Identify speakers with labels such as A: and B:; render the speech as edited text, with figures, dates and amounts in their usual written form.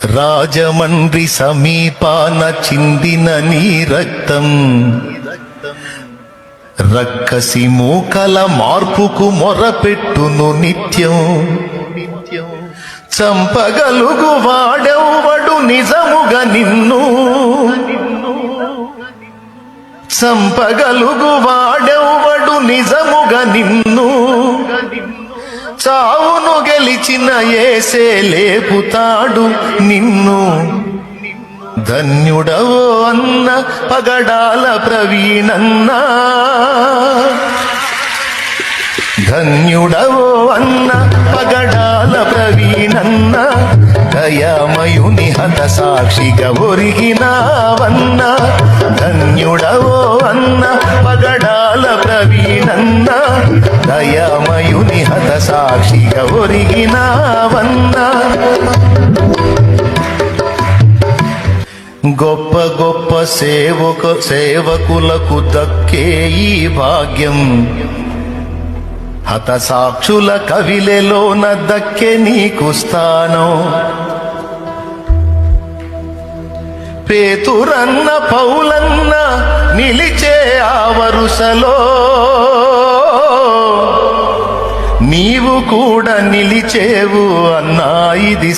A: రాజమండ్రి సమీపాన చిందిన నీ రక్తం రక్కసి మూకల మార్పుకు మొరపెట్టును నిత్యం. చంపగలుగు వాడెవ్వడు నిజముగా నిన్ను, చంపగలుగు వాడెవ్వడు నిజముగా నిన్ను. చావును గెలిచిన యేసే లేపుతాడు నిన్ను. ధన్యుడవో అన్న పగడాల ప్రవీణన్న, ధన్యుడవో అన్న పగడాల ప్రవీణన్న. దయామయుని హత సాక్షిగా ఒరిగినావన్న. ధన్యుడవో అన్న పగడాల ప్రవీణన్న. దయామయుని హత సాక్షిగా ఒరిగినావన్న. గొప్ప గొప్ప సేవకులకు దక్కే ఈ భాగ్యం. హత సాక్షుల కవిలెలోన దక్కే నీకు స్థానం. పేతురన్న పౌలన్న నిలిచే ఆ వరుసలో నీవు కూడా నిలిచేవు అన్నా ఇది